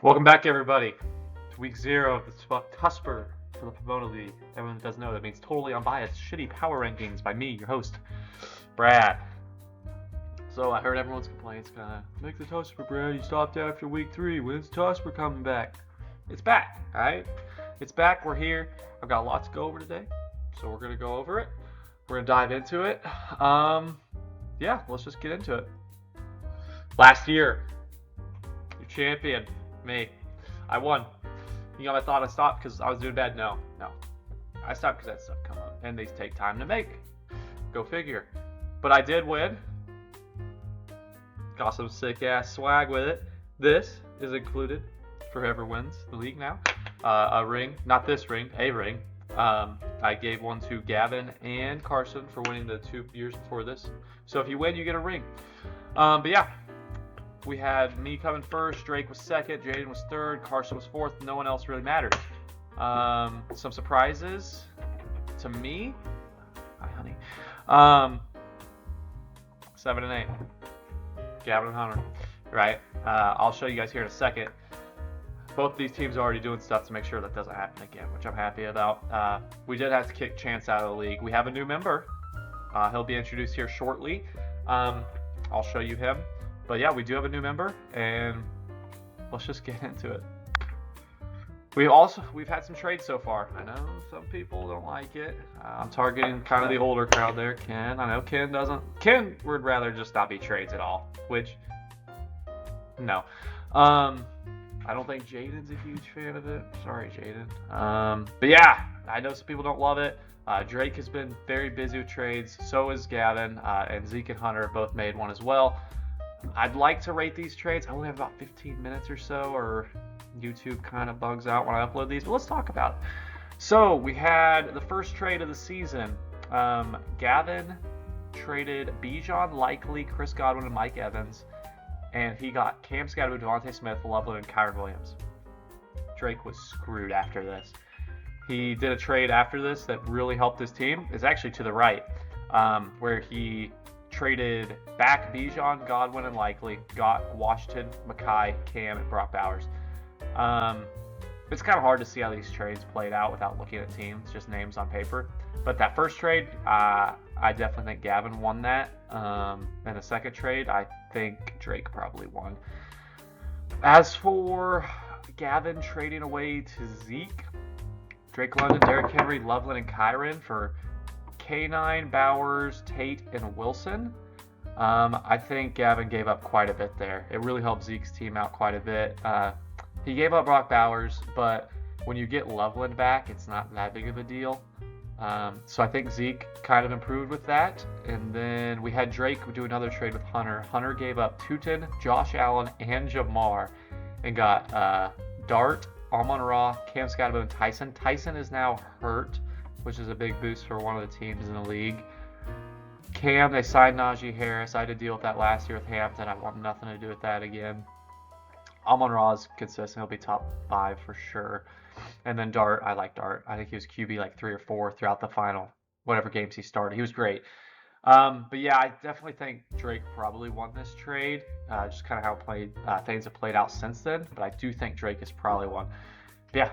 Welcome back, everybody, to week 0 of the TUSPR for the Pomona League. Everyone that doesn't know, that means totally unbiased, shitty power rankings by me, your host, Brad. So I heard everyone's complaints, make the TUSPR, Brad. You stopped after week 3. When's TUSPR coming back? It's back, alright? It's back. We're here. I've got a lot to go over today, so we're going to go over it. We're going to dive into it. Yeah, let's just get into it. Last year, your champion, me. I won. I thought I stopped because I was doing bad. No. I stopped because that stuff come up, and they take time to make. Go figure. But I did win. Got some sick ass swag with it. This is included for whoever wins the league now. A ring, not this ring, a ring. I gave one to Gavin and Carson for winning the 2 years before this. So if you win, you get a ring. But yeah. We had me coming first, Drake was second, Jaden was third, Carson was fourth. No one else really mattered. Some surprises to me. Hi, honey. 7 and 8. Gavin and Hunter. Right? I'll show you guys here in a second. Both of these teams are already doing stuff to make sure that doesn't happen again, which I'm happy about. We did have to kick Chance out of the league. We have a new member. He'll be introduced here shortly. I'll show you him. But yeah, we do have a new member, and let's just get into it. We've had some trades so far. I know some people don't like it. I'm targeting kind of the older crowd there. Ken, I know Ken doesn't. Ken would rather just not be trades at all, which, no. I don't think Jaden's a huge fan of it. Sorry, Jaden. But yeah, I know some people don't love it. Drake has been very busy with trades. So is Gavin, and Zeke and Hunter both made one as well. I'd like to rate these trades. I only have about 15 minutes or so, or YouTube kind of bugs out when I upload these, but let's talk about it. So we had the first trade of the season. Gavin traded Bijan, Likely, Chris Godwin, and Mike Evans, and he got Cam Skadoo, Devontae Smith, Loveland, and Kyron Williams. Drake was screwed after this. He did a trade after this that really helped his team. It's actually to the right, where he traded back Bijan, Godwin, and Likely, got Washington, Mackay, Cam, and Brock Bowers. It's kind of hard to see how these trades played out without looking at teams, just names on paper. But that first trade, I definitely think Gavin won that. And the second trade, I think Drake probably won. As for Gavin trading away to Zeke, Drake London, Derrick Henry, Loveland, and Kyron for K9, Bowers, Tate, and Wilson. I think Gavin gave up quite a bit there. It really helped Zeke's team out quite a bit. He gave up Brock Bowers, but when you get Loveland back, it's not that big of a deal. So I think Zeke kind of improved with that. And then we had Drake do another trade with Hunter. Hunter gave up Tutin, Josh Allen, and Jamar, and got Dart, Amon-Ra, Cam Skadoo, and Tyson. Tyson is now hurt, which is a big boost for one of the teams in the league. Cam, they signed Najee Harris. I had to deal with that last year with Hampton. I want nothing to do with that again. Amon-Ra is consistent. He'll be top 5 for sure. And then Dart, I like Dart. I think he was QB like 3 or 4 throughout the final, whatever games he started. He was great. But yeah, I definitely think Drake probably won this trade. Just kind of how things have played out since then. But I do think Drake has probably won. But yeah,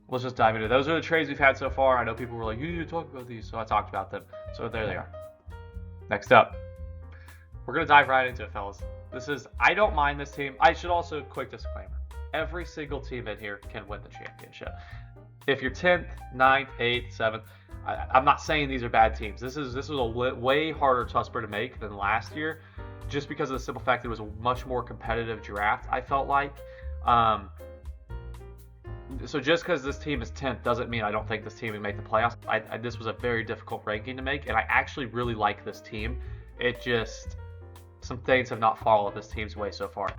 let's just dive into it. Those are the trades we've had so far. I know people were like, you need to talk about these, so I talked about them. So there they are. Next up, we're going to dive right into it, fellas. I don't mind this team. I should also, quick disclaimer, every single team in here can win the championship. If you're 10th, 9th, 8th, 7th, I'm not saying these are bad teams. This was a way harder TUSPR to make than last year, just because of the simple fact that it was a much more competitive draft, I felt like. So just because this team is 10th doesn't mean I don't think this team will make the playoffs. This was a very difficult ranking to make, and I actually really like this team. It just, some things have not followed this team's way so far.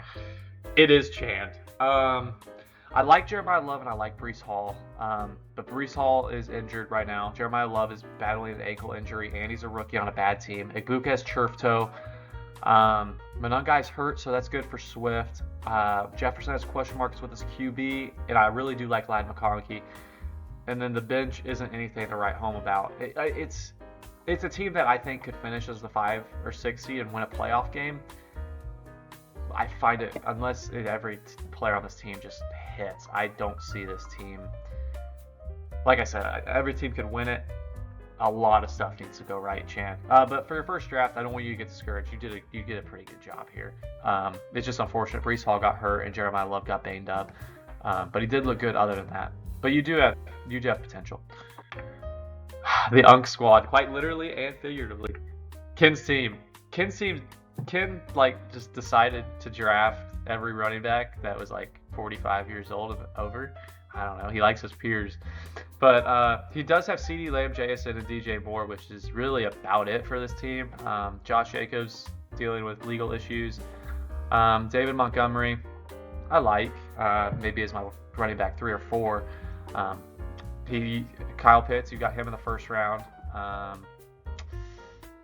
It is Chand. I like Jeremiah Love and I like Breece Hall, but Breece Hall is injured right now. Jeremiah Love is battling an ankle injury, and he's a rookie on a bad team. Igbuka has turf toe. Monungai's hurt, so that's good for Swift. Jefferson has question marks with his QB, and I really do like Ladd McConkey. And then the bench isn't anything to write home about. It's a team that I think could finish as the 5 or 6 seed and win a playoff game. I find it, unless every player on this team just hits, I don't see this team. Like I said, every team could win it. A lot of stuff needs to go right, Chan. But for your first draft, I don't want you to get discouraged. You did a pretty good job here. It's just unfortunate. Breece Hall got hurt and Jeremiah Love got banged up. But he did look good other than that. But you do have potential. The Unk squad, quite literally and figuratively. Ken's team. Ken like just decided to draft every running back that was like 45 years old and over. I don't know. He likes his peers. But he does have CeeDee Lamb, JSN, and DJ Moore, which is really about it for this team. Josh Jacobs dealing with legal issues. David Montgomery, I like. Maybe as my running back 3 or 4. Kyle Pitts, you got him in the first round.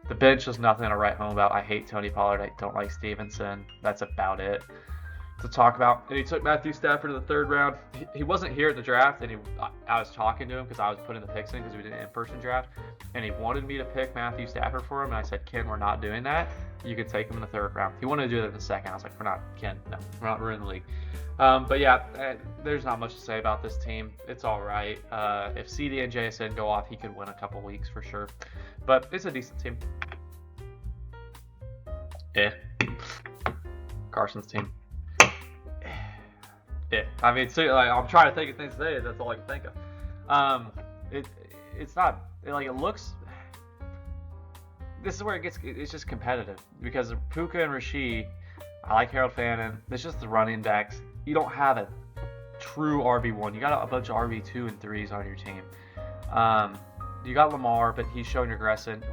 The bench is nothing to write home about. I hate Tony Pollard. I don't like Stevenson. That's about it to talk about. And he took Matthew Stafford in the 3rd round. He wasn't here at the draft, and I was talking to him because I was putting the picks in because we did an in-person draft, and he wanted me to pick Matthew Stafford for him, and I said, Ken, we're not doing that. You could take him in the 3rd round. He wanted to do it in the 2nd. I was like, we're not in the league. But yeah, there's not much to say about this team. It's all right. If CD and JSN go off, he could win a couple weeks for sure. But it's a decent team. Carson's team. I mean, I'm trying to think of things today. That's all I can think of. It's not like it looks. This is where it's just competitive because of Puka and Rasheed. I like Harold Fannin. It's just the running backs. You don't have a true RB1. You got a bunch of RB2 and 3s on your team. You got Lamar, but he's showing regression.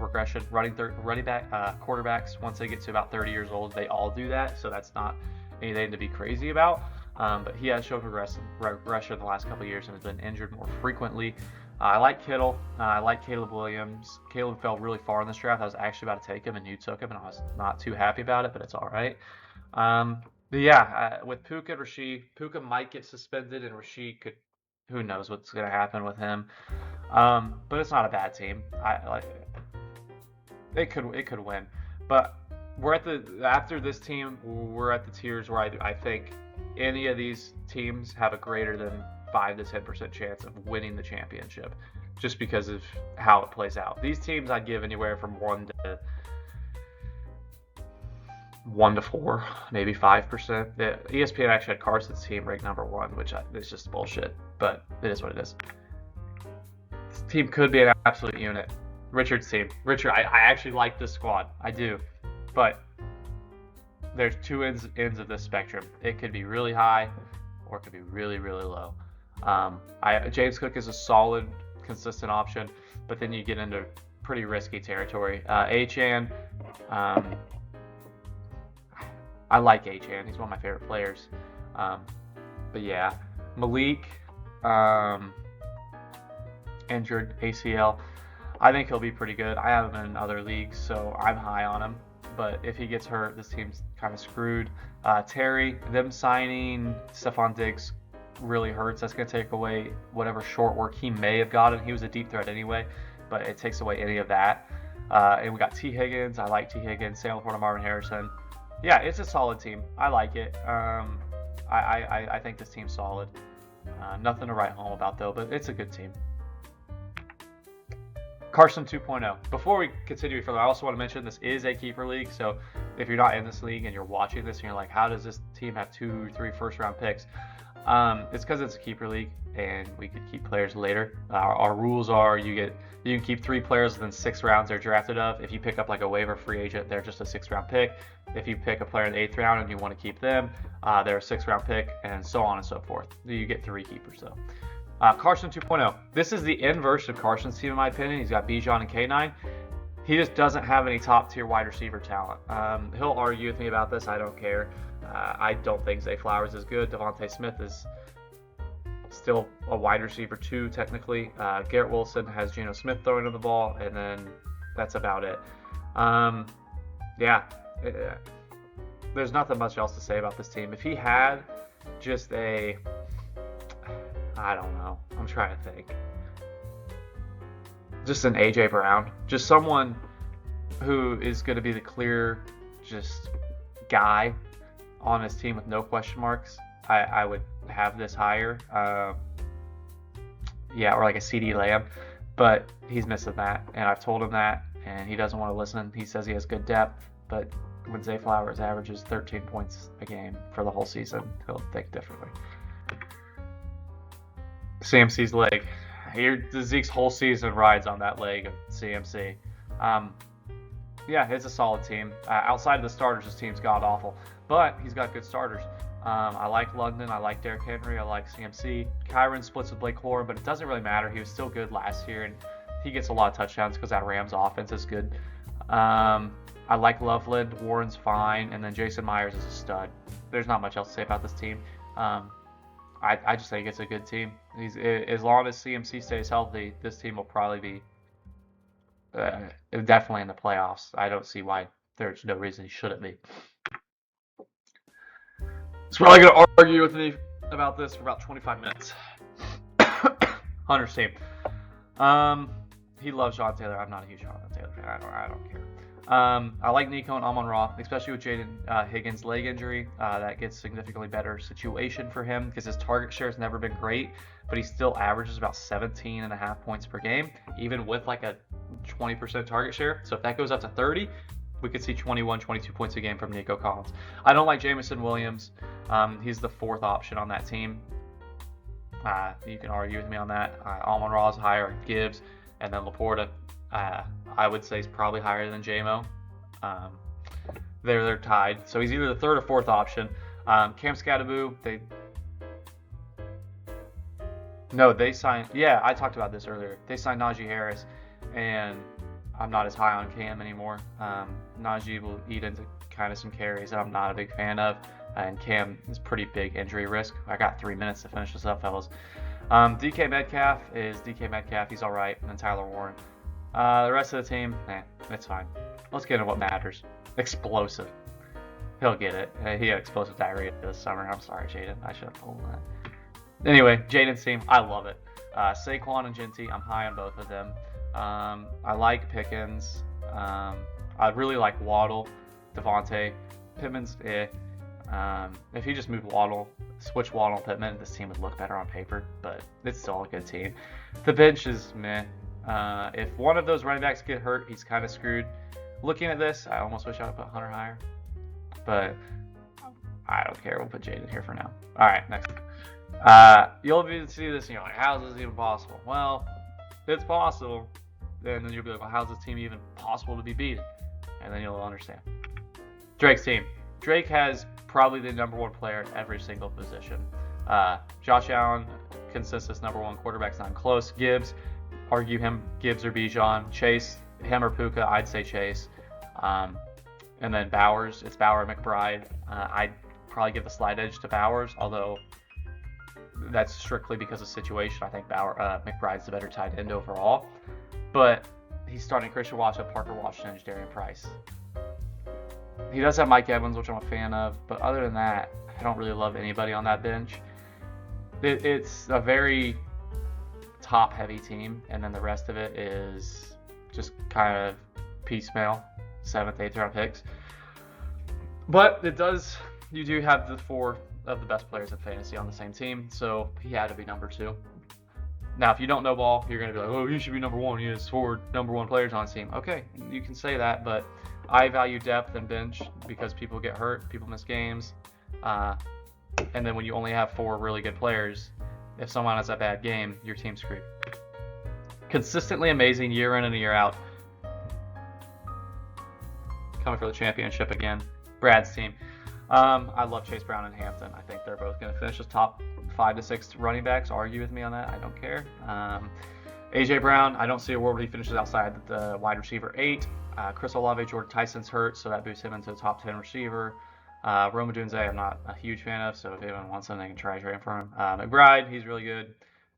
Running back quarterbacks, once they get to about 30 years old, they all do that. So that's not anything to be crazy about. But he has shown regression the last couple of years and has been injured more frequently. I like Kittle. I like Caleb Williams. Caleb fell really far in this draft. I was actually about to take him, and you took him, and I was not too happy about it, but it's all right. But yeah, with Puka and Rasheed, Puka might get suspended, and Rasheed could. Who knows what's going to happen with him? But it's not a bad team. It could win, but we're after this team. We're at the tiers where I think any of these teams have a greater than 5 to 10% chance of winning the championship, just because of how it plays out. These teams I'd give anywhere from 1 to 4, maybe 5%. The ESPN actually had Carson's team ranked number 1, which is just bullshit, but it is what it is. This team could be an absolute unit. Richard's team. Richard, I actually like this squad. I do, but there's 2 ends of this spectrum. It could be really high, or it could be really, really low. James Cook is a solid, consistent option, but then you get into pretty risky territory. Achane, I like Achane. He's one of my favorite players. But yeah, Malik, injured ACL. I think he'll be pretty good. I have him in other leagues, so I'm high on him. But if he gets hurt, this team's kind of screwed. Terry, them signing Stephon Diggs really hurts. That's going to take away whatever short work he may have gotten. He was a deep threat anyway, but it takes away any of that. And we got T. Higgins. I like T. Higgins. Sam Laporta, Marvin Harrison. Yeah, it's a solid team. I like it. I think this team's solid. Nothing to write home about, though, but it's a good team. Carson 2.0. Before we continue further, I also want to mention this is a keeper league. So if you're not in this league and you're watching this and you're like, how does this team have 2 or 3 first-round picks? It's because it's a keeper league and we could keep players later. Our rules are you can keep 3 players within 6 rounds they're drafted of. If you pick up like a waiver free agent, they're just a 6th-round pick. If you pick a player in the 8th round and you want to keep them, they're a 6th-round pick, and so on and so forth. You get 3 keepers though. Carson 2.0. This is the inverse of Carson's team in my opinion. He's got Bijan and K9. He just doesn't have any top-tier wide receiver talent. He'll argue with me about this. I don't care. I don't think Zay Flowers is good. Devontae Smith is still a wide receiver 2, technically. Garrett Wilson has Geno Smith throwing him the ball, and then that's about it. There's nothing much else to say about this team. If he had just I don't know. I'm trying to think. Just an A.J. Brown. Just someone who is going to be the clear just guy on his team with no question marks, I would have this higher. Yeah, or like a CD Lamb, but he's missing that, and I've told him that, and he doesn't want to listen. He says he has good depth, but when Zay Flowers averages 13 points a game for the whole season, he'll think differently. CMC's leg. Zeke's whole season rides on that leg of CMC. Yeah, it's a solid team. Outside of the starters, his team's god-awful, but he's got good starters. I like London. I like Derrick Henry. I like CMC. Kyron splits with Blake Corum, but it doesn't really matter. He was still good last year, and he gets a lot of touchdowns because that Rams offense is good. I like Loveland. Warren's fine, and then Jason Myers is a stud. There's not much else to say about this team. I just think it's a good team. As long as CMC stays healthy, this team will probably be definitely in the playoffs. I don't see why there's no reason he shouldn't be. He's probably going to argue with me about this for about 25 minutes. Hunter's team. He loves Sean Taylor. I'm not a huge Sean Taylor fan. I don't care. I like Nico and Amon-Ra, especially with Jaden Higgins' leg injury. That gets significantly better situation for him because his target share has never been great, but he still averages about 17.5 points per game, even with like a 20% target share. So if that goes up to 30, we could see 21, 22 points a game from Nico Collins. I don't like Jameson Williams. He's the fourth option on that team. You can argue with me on that. Amon-Ra is higher, Gibbs, and then Laporta. I would say he's probably higher than JMO. They're tied. So he's either the third or fourth option. Cam Scadaboo, they signed. Yeah, I talked about this earlier. They signed Najee Harris, and I'm not as high on Cam anymore. Najee will eat into kind of some carries that I'm not a big fan of, and Cam is pretty big injury risk. I got 3 minutes to finish this up, fellas. DK Metcalf is DK Metcalf. He's all right. And then Tyler Warren. The rest of the team, it's fine. Let's get into what matters. Explosive. He'll get it. He had explosive diarrhea this summer. I'm sorry, Jaden. I should have told him that. Anyway, Jaden's team, I love it. Saquon and Genty, I'm high on both of them. I like Pickens. I really like Waddle, Devontae. Pittman's if you just move Waddle, switch Waddle and Pittman, this team would look better on paper, but it's still a good team. The bench is meh. If one of those running backs get hurt, he's kind of screwed. Looking at this, I almost wish I would put Hunter higher, but I don't care. We'll put Jaden here for now. All right, next. You'll be able to see this and you're like, how is this even possible? Well, it's possible. And then you'll be like, well, how's this team even possible to be beaten? And then you'll understand. Drake's team. Drake has probably the number one player at every single position. Josh Allen, consensus number one quarterback's not close. Gibbs, argue him, Gibbs or Bijan. Chase, him or Puka, I'd say Chase. And then Bowers, it's Bauer McBride. I'd probably give the slight edge to Bowers, although that's strictly because of situation. I think McBride's the better tight end overall. But he's starting Christian Watson, Parker Washington, and Darian Price. He does have Mike Evans, which I'm a fan of, but other than that, I don't really love anybody on that bench. It's a very top-heavy team, and then the rest of it is just kind of piecemeal, 7th, 8th round picks. But you do have the 4 of the best players in fantasy on the same team, so he had to be number 2. Now, if you don't know ball, you're going to be like, oh, he should be number 1. He has 4 number 1 players on his team. Okay, you can say that, but I value depth and bench because people get hurt, people miss games. And then when you only have 4 really good players, if someone has a bad game, your team's screwed. Consistently amazing year in and year out. Coming for the championship again. Brad's team. I love Chase Brown and Hampton. I think they're both going to finish as top 5 to 6 running backs. Argue with me on that. I don't care. AJ Brown, I don't see a world where he finishes outside the wide receiver 8. Chris Olave, Jordan Tyson's hurt, so that boosts him into the top 10 receiver. Roma Dunze, I'm not a huge fan of, so if anyone wants him, they can try trading for him. McBride, he's really good.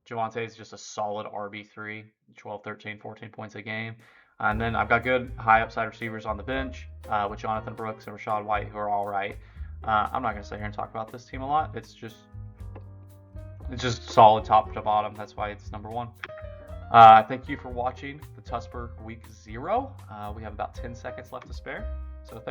Javonte is just a solid RB3, 12, 13, 14 points a game. And then I've got good high upside receivers on the bench with Jonathan Brooks and Rashad White, who are all right. I'm not going to sit here and talk about this team a lot. It's just solid top to bottom. That's why it's number 1. Thank you for watching the TUSPR Week 0. We have about 10 seconds left to spare. So